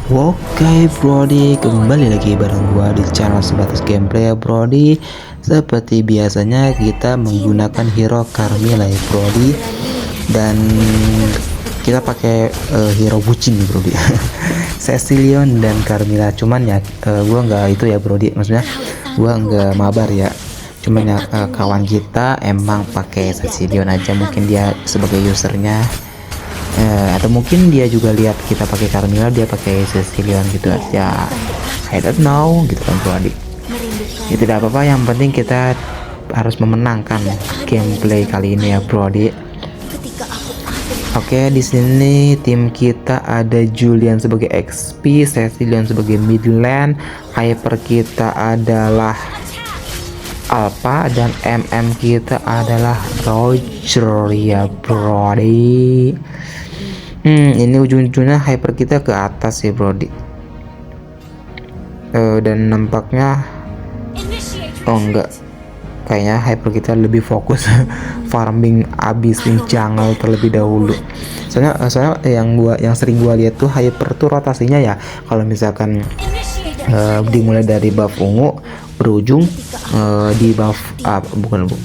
Oke Brody, kembali lagi bareng gua di channel Sebatas Gameplay ya Brody. Seperti biasanya kita menggunakan hero Carmilla ya Brody. Dan kita pakai hero bucin nih Brody. Cecilion dan Carmilla. Cuman ya gua nggak itu ya Brody. Maksudnya gua nggak mabar ya. Cuman ya kawan kita emang pakai Cecilion aja. Mungkin dia sebagai usernya. Atau mungkin dia juga lihat kita pakai Carmilla, dia pakai Cecilion gitu aja. I don't know gitu kan Bro Adik. Ya tidak apa-apa, yang penting kita harus memenangkan gameplay kali ini ya Bro Adik. Oke, di sini tim kita ada Julian sebagai XP, Cecilion sebagai mid lane, hyper kita adalah Alpha, dan MM kita adalah Roger ya Brody. Ini ujung-ujungnya hyper kita ke atas ya Brody. Dan nampaknya enggak, kayaknya hyper kita lebih fokus farming, abisin jungle terlebih dahulu. Soalnya yang sering gua lihat tuh hyper tuh rotasinya ya, kalau misalkan dimulai dari buff ungu berujung di buff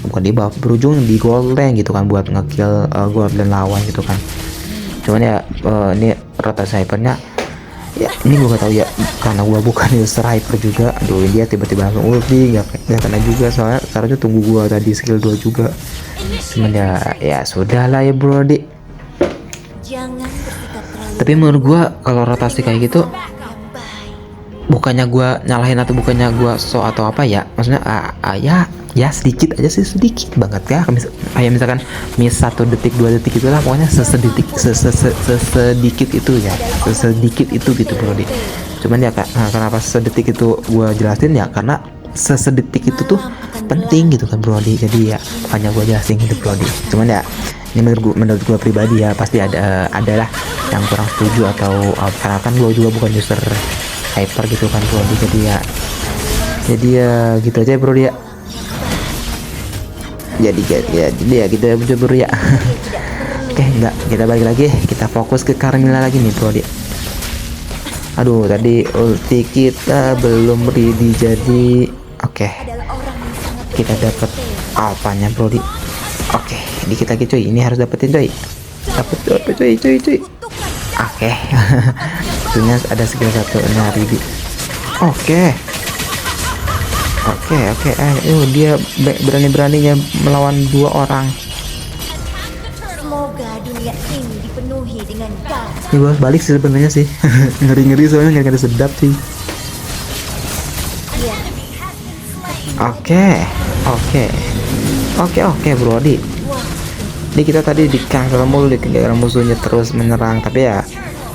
bukan di buff, berujung di gold lane gitu kan, buat ngekill gold lane lawan gitu kan. Cuman ya ini rotasi hypernya ya, ini gua gak tahu ya, karena gua bukan user hyper juga. Aduh, dia tiba-tiba langsung ulti, gak kena juga, soalnya seharusnya tunggu gua tadi skill 2 juga. Cuman ya sudahlah ya Brody. Tapi menurut gua kalau rotasi kayak gitu, bukannya gua nyalahin atau bukannya gua atau apa ya, maksudnya ya sedikit aja sih, sedikit banget ya. Kayak misalkan miss 1 detik 2 detik itulah, pokoknya sesedikit itu ya, sesedikit itu gitu Brody. Cuman ya kenapa sedetik itu gua jelasin ya, karena sesedetik itu tuh penting gitu kan Brody. Jadi ya hanya gua jelasin gitu Brody. Cuman ya ini menurut gua pribadi ya, pasti adalah yang kurang setuju atau karena kan gua juga bukan user hyper gitu kan Brody. Jadi ya gitu aja Brody ya. Jadi ya gitu ya Bro ya. Oke, enggak, kita balik lagi, kita fokus ke Carmilla lagi nih Brody. Aduh, tadi ulti kita belum ready, jadi oke, kita dapat alpanya Brody. Oke, dikit lagi cuy, ini harus dapetin cuy. Dapet cuy. Oke. Tentunya ada skill 1 nya ready. Oke, dia berani-beraninya melawan 2 orang. Semoga dunia ini dipenuhi dengan darah. Ini gua balik sih sebenarnya sih. Ngeri soalnya nggak ada sedap sih. Oke Brody. Jadi kita tadi di cancel mulu karena musuhnya terus menyerang, tapi ya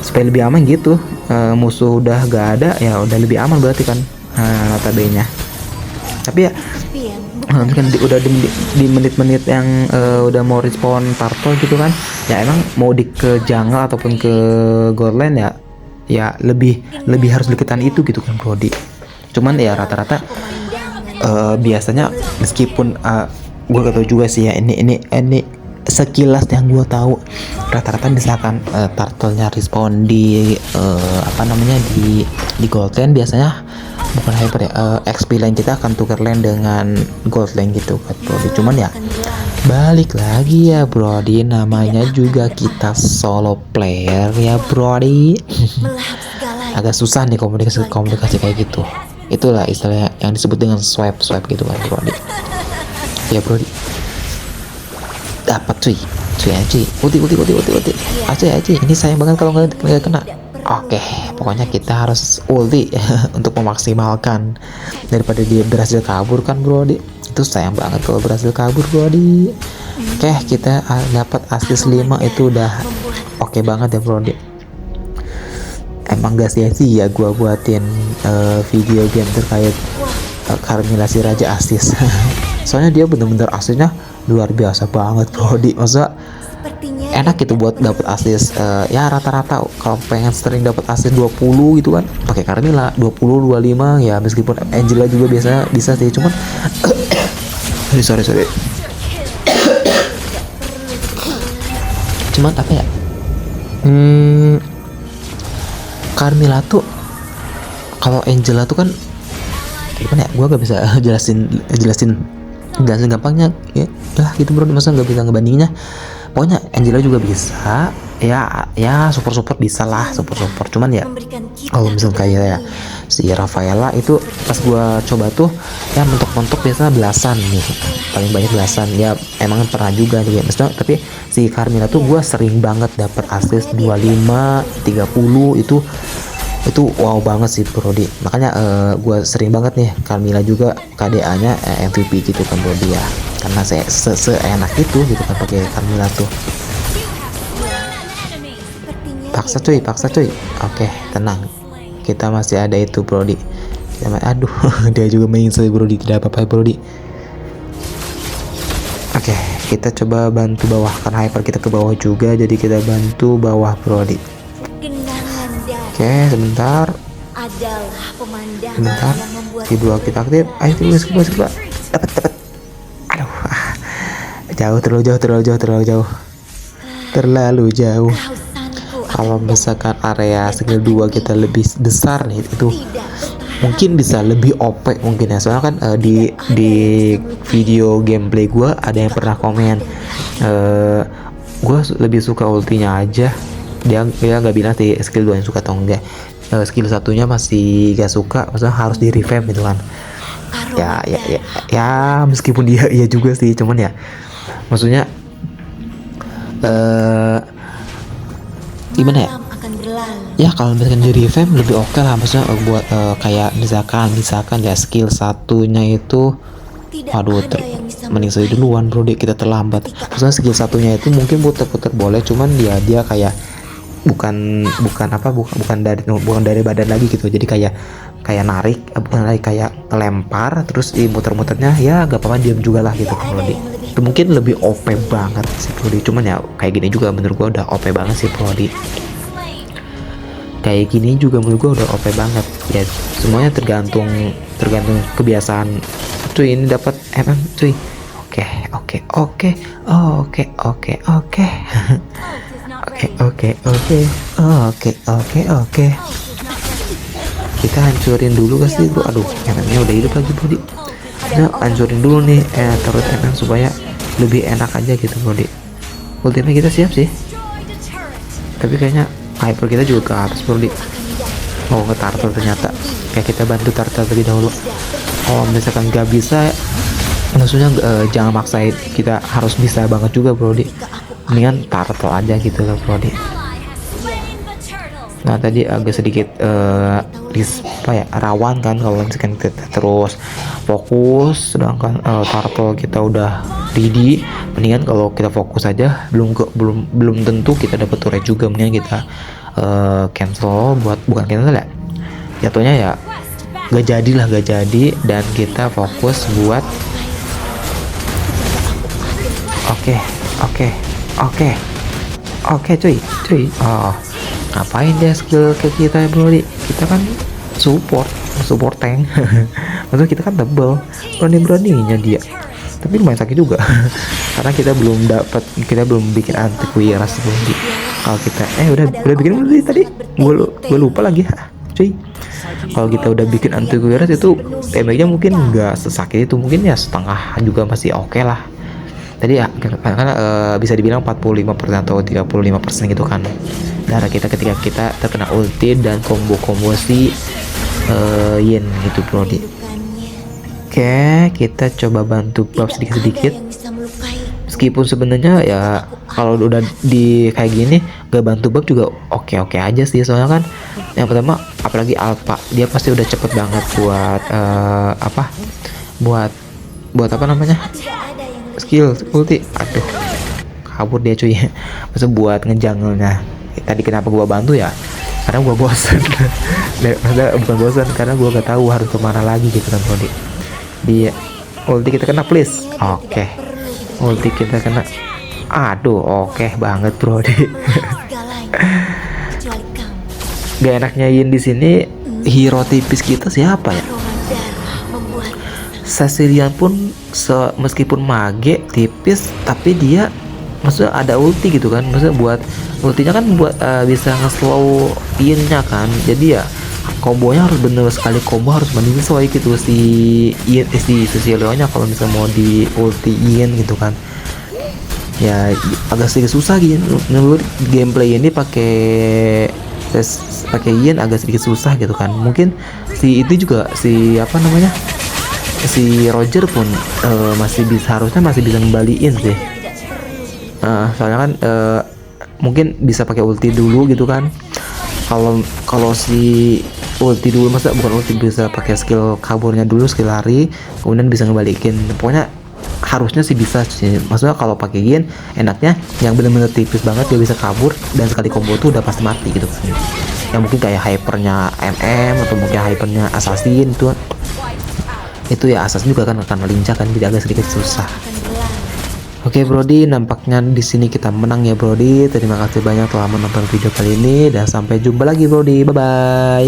supaya lebih aman gitu. Musuh udah gak ada ya, udah lebih aman berarti kan notabene. Tapi ya kan udah di menit-menit yang udah mau respawn turtle gitu kan ya, emang mau ke jungle ataupun ke gold lane ya lebih harus deketan itu gitu kan Brody. Cuman ya rata-rata biasanya, meskipun gue gak tau juga sih ya, ini sekilas yang gue tahu, rata-rata misalkan turtle-nya respawn di di gold lane, biasanya bukan hyper ya, XP lane kita akan tukar lane dengan gold lane gitu kan Brody. Cuman ya balik lagi ya Brody, namanya juga kita solo player ya Brody. Agak susah nih komunikasi kayak gitu. Itulah istilahnya yang disebut dengan swipe gitu kan Brody. Ya Brody, dapat cuy ulti aja. Ini sayang banget kalau nggak kena. Oke, pokoknya kita harus ulti untuk memaksimalkan, daripada dia berhasil kabur kan Brody. Itu sayang banget kalau berhasil kabur Brody. Oke, kita dapat assist 5, itu udah oke banget ya Brody. Emang gak sia-sia gua buatin video game terkait Carmilla si Raja Assist. Soalnya dia bener-bener asisnya luar biasa banget Brody. Masa enak gitu buat dapat assist. Ya rata-rata kalau pengen sering dapat assist 20 gitu kan pakai Carmilla, 20 25 ya, meskipun Angela juga biasa bisa sih, cuman sorry cuman apa ya, Carmilla tuh, kalau Angela tuh kan gimana ya, gue gak bisa jelasin gampangnya ya lah gitu bro, masa nggak bisa ngebandingnya. Pokoknya Angela juga bisa ya support bisa lah, support cuman ya Memberikan kita kalau misal kayak ya, si Rafaela itu pas gue coba tuh ya mentok biasanya belasan nih, paling banyak belasan ya, emang pernah juga nih maksudnya. Tapi si Carmilla tuh gue sering banget dapat assist 25 30, itu wow banget sih Brody. Makanya gue sering banget nih Carmilla juga KDA nya MVP gitu kan Brody ya, karena saya seenak itu gitu kan pakai Carmilla tuh. sepertinya Paksa cuy. Oke, tenang, kita masih ada itu Brody. Aduh dia juga main saya Brody, tidak apa-apa Brody. Oke, kita coba bantu bawah karena hyper kita ke bawah juga, jadi kita bantu bawah Brody. genangan darah Oke, sebentar adalah pemandangan yang membuat skill 2 kita aktif. Ayo skill 2 dapat. Aduh jauh, terlalu jauh. kehausanku Kalau misalkan area skill 2 kita lebih besar nih, itu tidak mungkin bisa lebih OP mungkin ya. Soalnya kan di video gameplay gue ada yang pernah komen, gue lebih suka ultinya aja. Dia nggak bilang sih skill 2 yang suka atau enggak. Skill satunya masih gak suka, maksudnya harus di revamp gitu kan. Ya meskipun dia iya juga sih, cuman ya maksudnya gimana ya, malam akan berlalu. ya kalau misalkan di revamp lebih oke lah, maksudnya buat kayak misalkan ya skill satunya itu Tidak aduh ada yang bisa mending saya duluan bro, kita terlambat. Maksudnya skill satunya itu mungkin puter-puter boleh, cuman dia kayak bukan dari badan lagi gitu, jadi kayak narik, kayak ngelempar terus di muter-muternya ya gak apa-apa, diam juga lah gitu Bro. Itu mungkin lebih OP banget sih Bro, cuman ya kayak gini juga menurut gua udah OP banget sih Bro. Kayak gini juga menurut gua udah OP banget ya, semuanya tergantung kebiasaan cuy. Ini dapat MM cuy. Oke. Kita hancurin dulu guys bro. Aduh, MM-nya udah hidup lagi bro. Kita hancurin dulu nih turret MM supaya lebih enak aja gitu bro. Ultimate kita siap sih, tapi kayaknya hyper kita juga ke atas bro. Oh, ke turtle ternyata. Kayak kita bantu turtle terlebih dahulu. Oh, misalkan nggak bisa, maksudnya jangan maksain kita harus bisa banget juga bro. Mendingan turtle aja gitu loh bro. Nah tadi agak sedikit rawan kan kalau misalkan kita terus fokus, sedangkan turtle kita udah ready. Mendingan kalau kita fokus aja, belum tentu kita dapat turret juga. Mendingan kita cancel, bukan cancel ya, jatuhnya ya gak jadi, dan kita fokus buat oke cuy. Oh, ngapain dia skill ke kita bro? Kita kan support tank. Maksudnya kita kan tebel, beraninya dia, tapi lumayan sakit juga. Karena kita belum bikin antivirus bro. Kalau kita udah bikin dulu tadi, gue lupa lagi cuy. Kalau kita udah bikin antivirus itu damage-nya mungkin nggak sesakit itu, mungkin ya setengah juga masih oke lah. Tadi ya karena bisa dibilang 45% atau 35% gitu kan darah kita ketika kita terkena ulti dan combo si Yin gitu bro. Oke, kita coba bantu buff sedikit. Meskipun sebenarnya ya kalau udah di kayak gini gak bantu buff juga oke aja sih. Soalnya kan yang pertama, apalagi Alpha, dia pasti udah cepet banget buat apa namanya, skill ulti. Aduh, kabur dia cuy. Maksudnya buat ngejangelnya. Tadi kenapa gua bantu ya, karena gua bosan. Bukan bosan, karena gua gak tahu harus kemana lagi gitu kan bro. Dia ulti kita kena please. Oke. Ulti kita kena. Aduh, oke banget bro. Gak enaknya Yin di sini, hero tipis kita siapa ya? Sasilian pun meskipun mage tipis, tapi dia maksudnya ada ulti gitu kan, maksudnya buat ultinya kan buat bisa nge-slow Ian-nya kan, jadi ya kombonya harus bener sekali combo harus bener sesuai gitu si Ian si Leonya kalau misalnya mau di ulti Ian gitu kan. Ya agak sedikit susah gitu menurut gameplay ini pakai Ian agak sedikit susah gitu kan. Mungkin si itu juga si apa namanya si Roger pun harusnya masih bisa ngembaliin sih. Soalnya kan mungkin bisa pakai ulti dulu gitu kan. Kalau si ulti dulu, masa bukan ulti, bisa pakai skill kaburnya dulu, skill lari, kemudian bisa ngebalikin. Pokoknya harusnya sih bisa sih. Maksudnya kalau pakai Yin enaknya yang bener-bener tipis banget dia bisa kabur dan sekali combo tuh udah pasti mati gitu kan. Yang mungkin kayak hypernya MM atau mungkin hypernya assassin itu ya assassin juga kan akan lincah kan, jadi agak sedikit susah. Oke Brody, nampaknya di sini kita menang ya Brody. Terima kasih banyak telah menonton video kali ini dan sampai jumpa lagi Brody. Bye bye.